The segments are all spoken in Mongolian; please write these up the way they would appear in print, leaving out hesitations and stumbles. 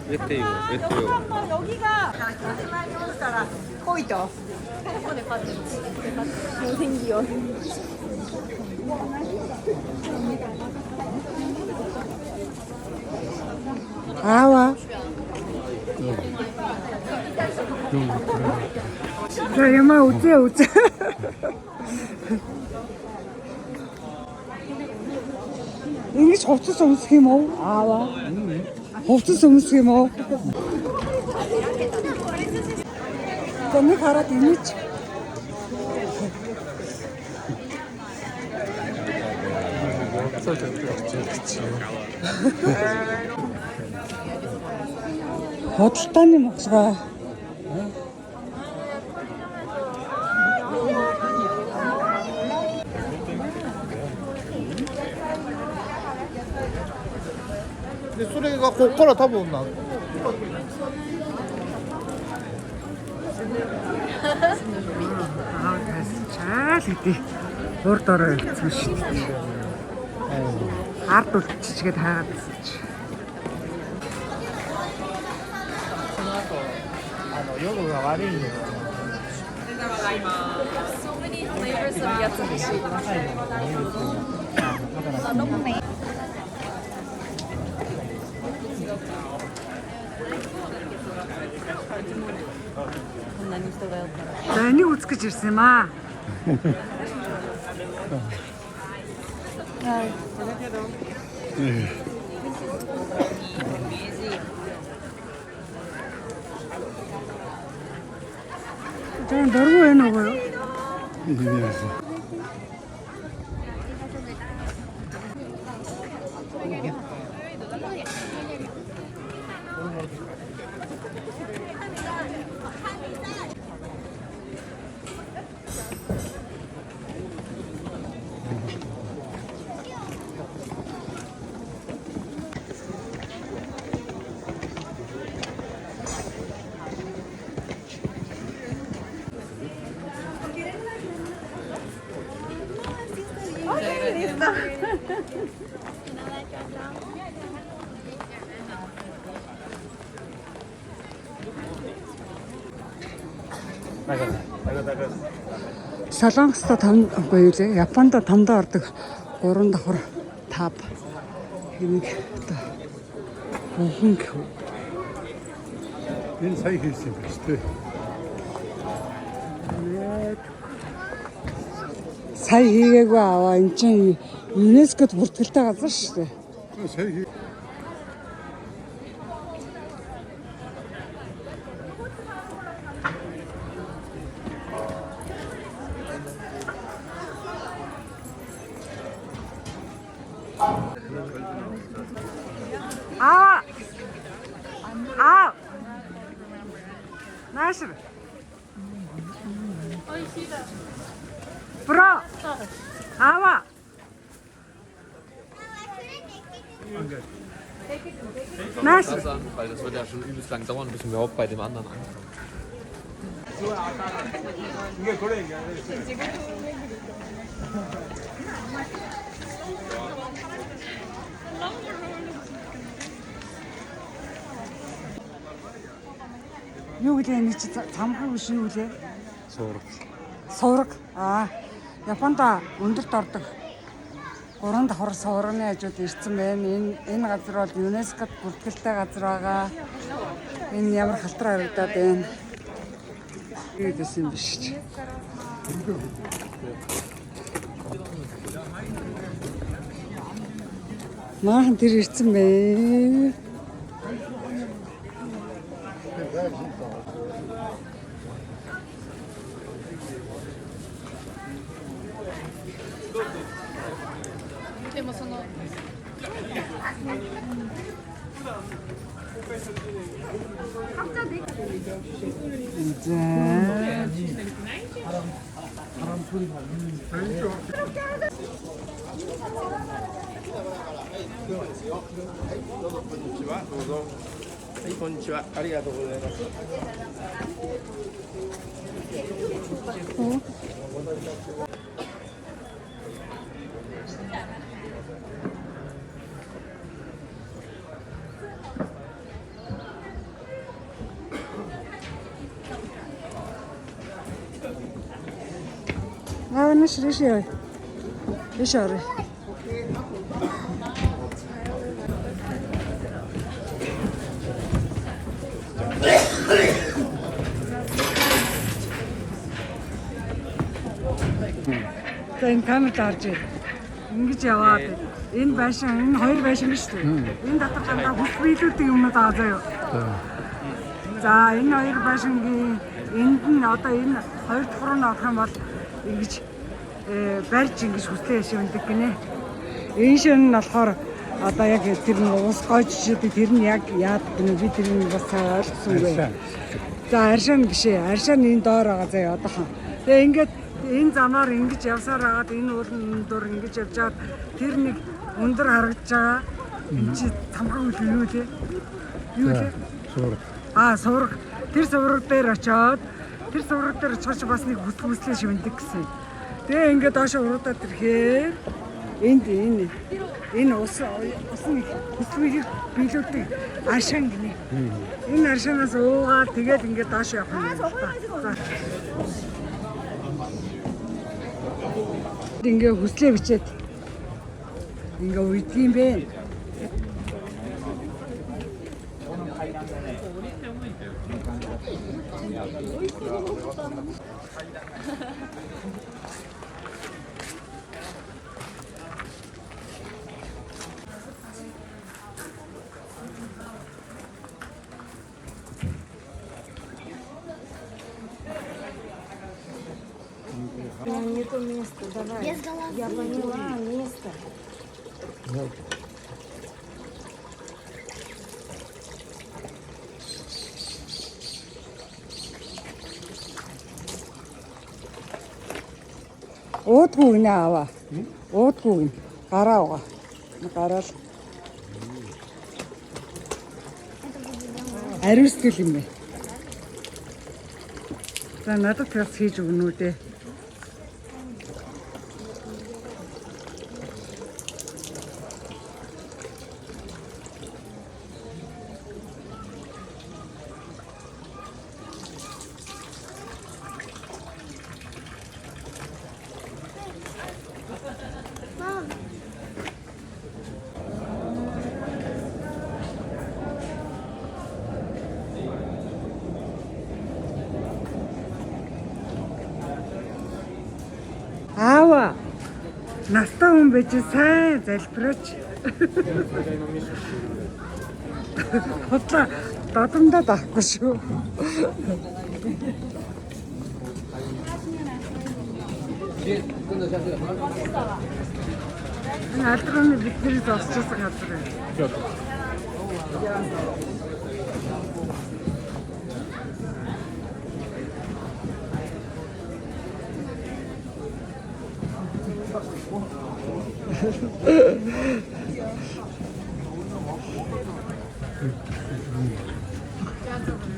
메테오. 여기가 따라 포이도. 못생기요. 아와. 자, 얘만 어째. İngiliz hafta sonu schema. Ava. Hafta sonu schema. Kami karat image. Хотолтооны мөсгөө. 근데 소리가 고코라 타보나? Чаал гэдэг урд орой хэлсэн шүү дээ. Ард үлчичгээд хаагаад байсан чи. 夜が悪いんだよ。 So many flavors of yatsushi. 너무 매. За энийг үзэх гэж ирсэн юм аа. 저는 놀고 왜 먹어요? Солонгоста том үгүй юу лээ. Японд томдоо ордог 3 давхар тав. Энийг одоо бүхэн гэх. Энэ сая хийсэн юм биш үү? Сая хийгээгүй аваа. Энд чинь ЮНЕСКОд бүртгэлтэй газар шүү дээ. Сая хий. Нашир. Бро. Ава. Нашир. Weil das wird ja schon übelst lang dauern, bis wir überhaupt bei dem anderen ankommen. Юу гэдэг энэ чи цамхаг биш юу лээ? Суурах. Сувраг. Японд өндөрт ордог 3 давхар суврагны хажууд ирсэн байна. Энэ газар бол ЮНЕСКОд бүртгэлтэй газар байгаа. Энэ ямар халтар харагдаад байна. Юу гэсэн юм биш ч. Maaхан тэр ирсэн бэ. Маш решээ. Решээ. Энэ камер дарж ингэж яваад энэ байшин энэ хоёр байшин биш үү? Энэ дотор дандаа хүч биелүүлдэг юмнууд байгаа заяа. За энэ хоёр байшингийн энд нь одоо энэ хоёр давхар нь авах юм бол ингэж барьж ингэж хүслээ шивэндэг гинэ. Энэ шин нь болохоор одоо яг тэр нь ус гойчшид тэр нь яг яад гинэ би тэр нь бас ойлгосонгүй. За аршаан биш ээ. Аршаан энэ доор байгаа заяа одоохон. Тэгээ ингээд энэ замаар ингэж явсаар хагаад энэ уулын дор ингэж явж хаад тэр нэг өндөр харагдаж байгаа. Энэ чи цамхаг үл юу лээ? Юу лээ? Сураг. Сураг. Тэр сураг дээр очиод тэр сураг дээр очиход бас нэг хүслээ шивэндэг гэсэн. Тэгээ ингээд доошо уруудаад ирэхээр энэ усан хүслийг биелүүлдэг аршаан гинэ. Энэ аршаанаас уугаад тэгээд ингээд доошо явах юм байна. Ингээ хүслээ бичээд ингээ үйдэг юм бэ. Не то место, давай. Я поняла место. Уудгүй нэ аваа. Уудгүй гараа угаа. Гараал. Ариусгал юм бэ. За надад тэгс хийж өгнө үү дээ. Аава. Настай хүн байж сайн залбираач. Хотлоо додомдоо даахгүй шүү. Алдраны бидний зогсчихсан газар байна.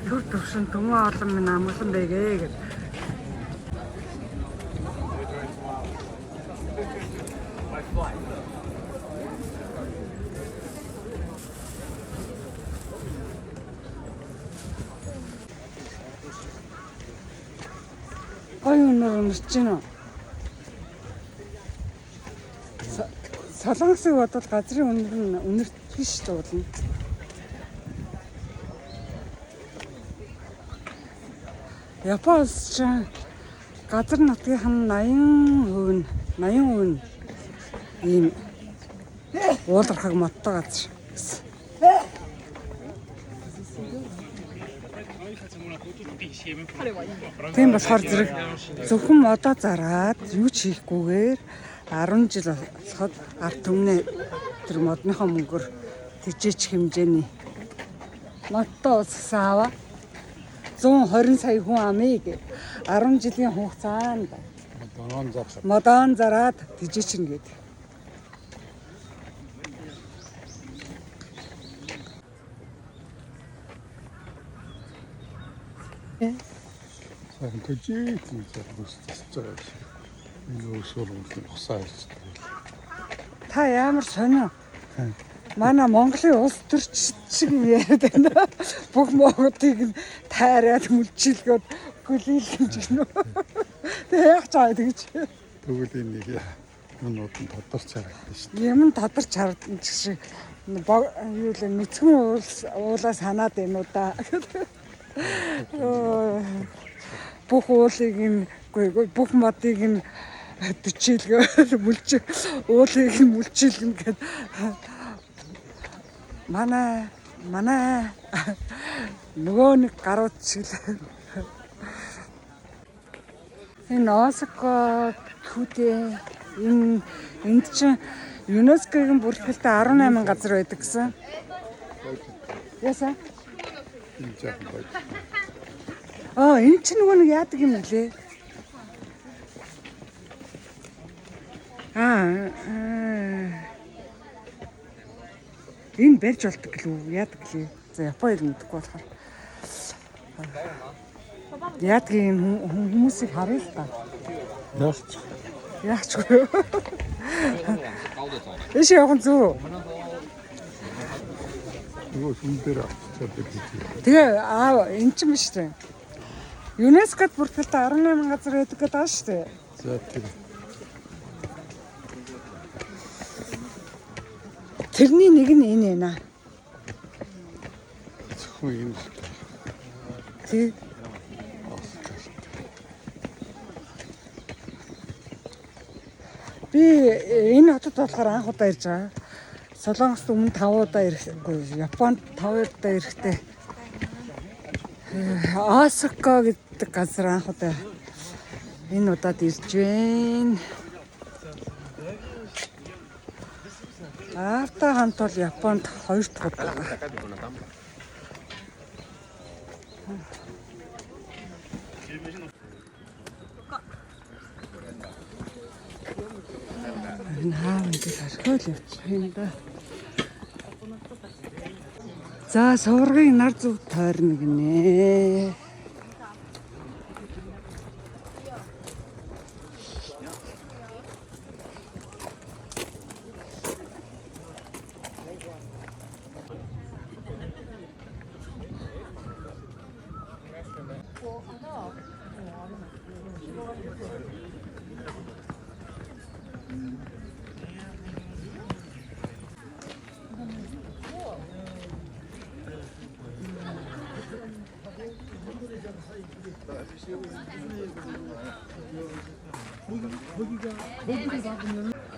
Түр төвшин түмэн олон минь амгалан байгээ гэж. Өнөрч гинэ. Солонгосыг бодвол газрын үнэр нь үнэрт биш дуулна. Японоос ч газар нутгийнх нь 80% ийм уулархаг модтой газар гэсэн. Тийм болохоор зэрэг зөвхөн модоо зараад юу ч хийхгүйгээр 10 жил болоход ард түмнээ тэр модныхоо мөнгөөр тэжээч хэмжээний модтой усгсан аваа 120 сая хүн амыг 10 жилийн хугацаанд модон зараад тэжээчин гээд. Сайхан төжиг үзэж байгаа. Энэ өсвөр ухсаа ирж байгаа. Та ямар сонио. Манай Монголын улс төрч шиг яриад байна. Бүх Монголыг тайраад мүлчилгөөд гүлээлгэж гинөө. Тэг яах чаа тэгж. Тэгвэл энийг юмнууд нь тодорч харагдана шүү дээ. Юм тодорч харагдана ч шиг юу л мэдхэн уулаас ханаад байна уу да. Бүх уулыг нь бүх модыг нь төчилгөө уулыг нь мүлчилгэн гэд манай нөгөө нэг гарууд шиг энэ Осака хүүтэй энд чинь ЮНЕСКОгийн бүртгэлтэй 18 газар байдаг гэсэн. Ясаа? Энэ жаахан байж. Энэ чинь нөгөө нэг яадаг юм лээ. Энэ барьж болдог гэлүү яадаг гэлээ. За Японд мэдхгүй болохоор. Яадгийн хүмүүсийг харъя л та. Яахчгүй. Эш явах зүг. Нөгөө хүн дээр авчирдаг гэж. Тэгээ эн чинь биш үү? ЮНЕСКОд бүртгэлтэй 18 газар байдаг гэдэг аа шүү дээ. За тэр. Тэрний нэг нь энэ ээ наа. Зөвхөн энэ. Тэг. Би энэ хотод болохоор анх удаа ирж байгаа. Солонгост өмнө 5 удаа ирэхгүй, Японд 5 удаа ирэхтэй. Осака гэдэг газар анх удаа энэ удаад ирж байна. Авто хамт бол Японд 2 дахь удаа. Наа мэдээ хархал явчихсан да. За суврагыг нар зүг тойрно гинэ.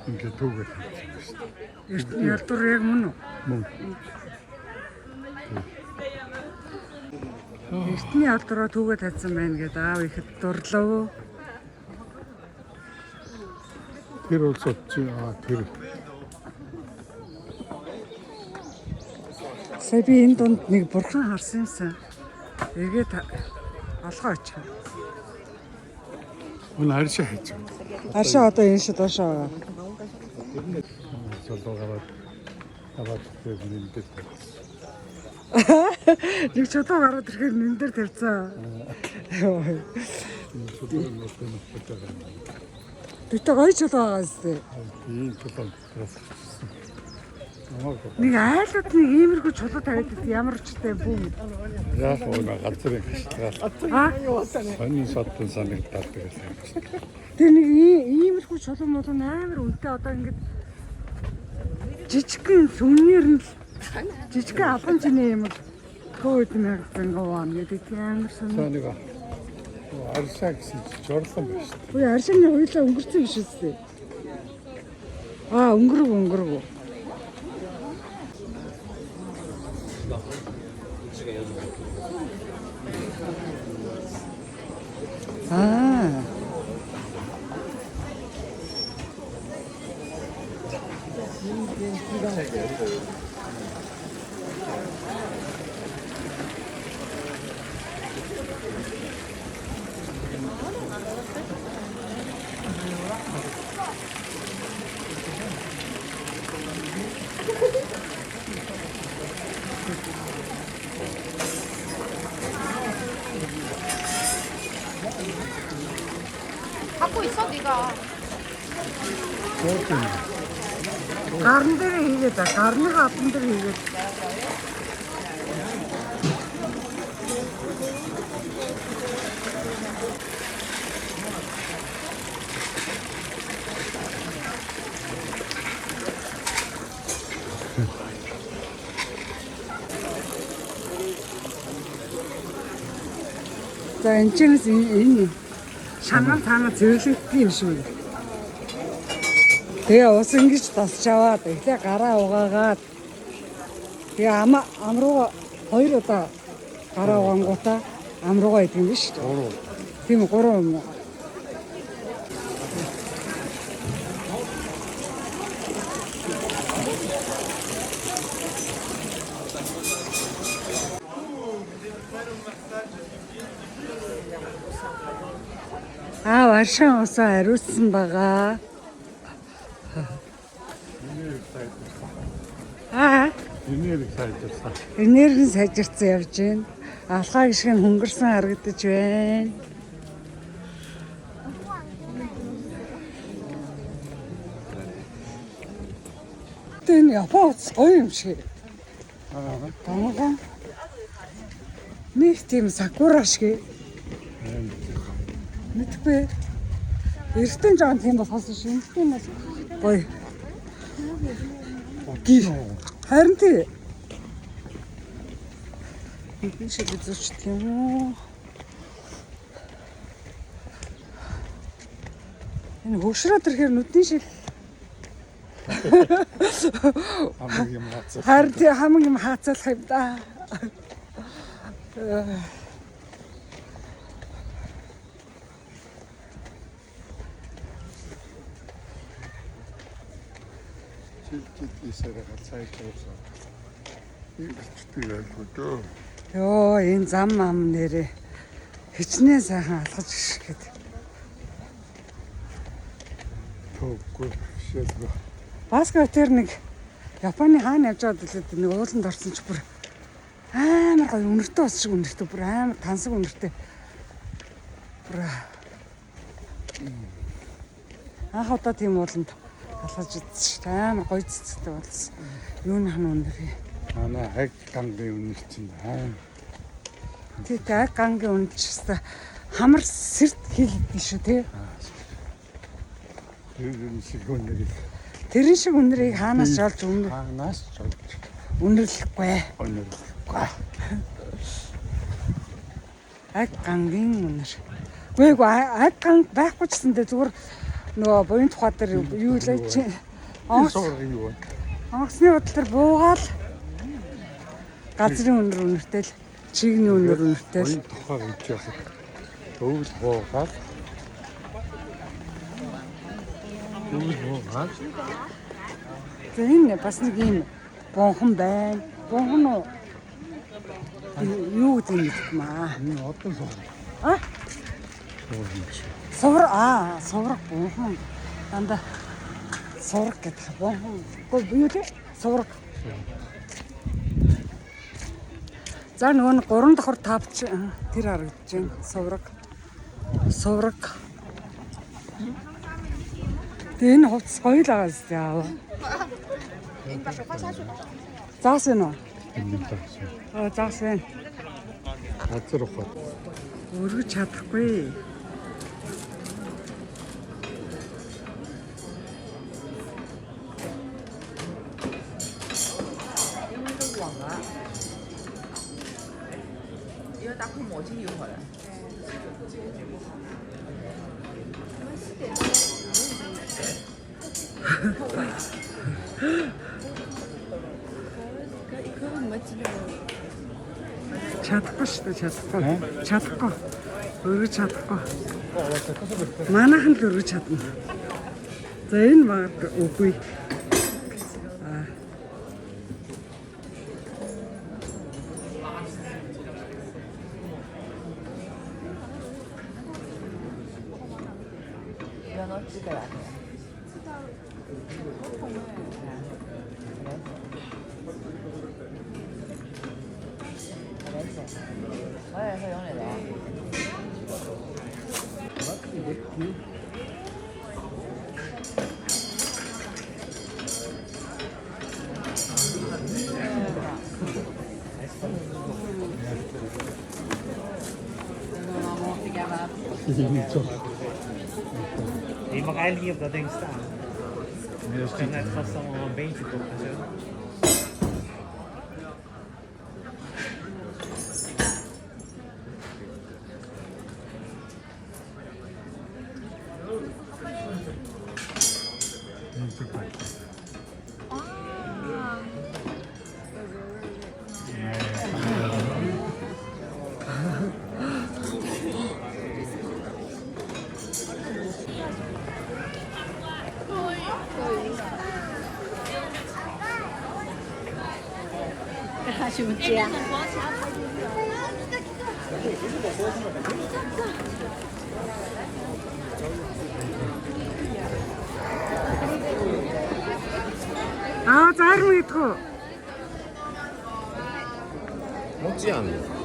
Ингээд түүгээр. Ялдуур яг мөн үү? Мөн. Эртний ялдуураа түүгээ тавьсан байна гэдэг аав ихэд дурлав. Тэр улсад чи тэр. Сая би энэ дунд нэг бурхан харсан юмсан. Эргээд олгоо очих. Үнэ харшаа хийж байна. Харшаа одоо энэ шиг доошоо. Солонгороо аваад тэр Нэг чулуу гараад ирэхээр нэн дээр тавьцаа. Тэгтээ гоё чулуу байгаа зү. ийм чулуу. Нэг айлууд нэг иймэрхүү чулуу тавиад ямар учиртай бүү. Яг өнө газрын хашлагаа. Сонин содон санагдаад байсан. Тэр нэг иймэрхүү чулуу муу амар үнэтэй одоо ингэж жижигхэн сүмнэр нь жижигхэн алган чиний юм төөд мэрэгэн гоон гэдэг амар сонир. Нэг аршаа гэсэн жорлон байна шүү. Ой аршааны хуйлаа өнгөрцөн биш үстэй. Өнгөрөв. 갖고 있어 네가. Гарн дээр хийгээд гарны хатан дээр хийгээд. За энэ ч энэ шанал цаана зэрэглэгдэх юм шүү. Тэгээ ус ингэж тасч аваад ихлэ гараа угаагаад тэгээ амруу 2 удаа гараа угаангуудаа амруугаа идэв юм биш үү? Тийм 3 юм. Варшан усаа ариутсан байгаа. Энерги сайжирсан явж байна. Алхаа гişгэн хөнгөрсөн харагдаж байна. Тэн япоц гоё юм шиг. Тамага. Нэг тийм сакура шиг. Мэдгүй. Эртэн жаан тийм болохоос шинжтэй юм бол гоё. Харин тий. Энэ шиг үзүүч тийм үү. Энэ хөшрөөд ирэхээр нүдний шиг хамаг юм хаацалах юм да. Йоо энэ зам ам нэрээ хичнээн сайхан алхаж гიშгэд. Төггүй шийдвэр. Баска тэр нэг Японы хаана явж байгаад хэлээд нэг ууланд орсон ч бүр амар гоё үнэртэй бас шиг үнэртэй бүр амар тансаг үнэртэй. Бүр анх удаа тийм ууланд алхаж идсэн амар гоё цэцтэй болсон. Юуных нь үнэр. Манай хаг гангийн үнэрчин аа. Тэг гангийн үнэрчсэн хамар сэрт хийлдэж шүү тий. Тэр шиг үнэрийг. Тэрэн шиг үнэрийг хаанаас ч олж Хаанаас ч олж үнэрлэхгүй. Үнэрлэхгүй. Аг гангийн үнэр. Гүйг аг ганг байхгүй ч гэсэндээ зүгээр нөгөө буян тухай дээр юу лээ чи Онгоцны юу вэ? Онгоцны бодол төр буугаал газрын үнэр үнэртэй л чигний үнэр үнэртэй л Буян тухай гэж яхад өвөл буугаад За энэ бас нэг юм бонхон байна. Бонхон уу? Юу гэдэг юм аа? энэ одоо А? Совраг бонхон. Дандаа совраг гэдэг бонхон. Юу вэ? Совраг. За нөгөө 3 давхар тавч тэр харагдаж байна. Совраг. Тэгээ энэ хувцас гоё л байгаа зү яава. Заасан уу? Заасан. газар ухаад. Өргөж чадахгүй. Чадахгүй шүү дээ, чадахгүй. Өргөж чадахгүй. Манайхан л өргөж чадна. За энэ магад үгүй. Je mag eigenlijk niet op dat ding staan. Je kan net vast allemaal een beentje op en zo. 什么家？ Аа зарим идэггүй. 먹지 않네.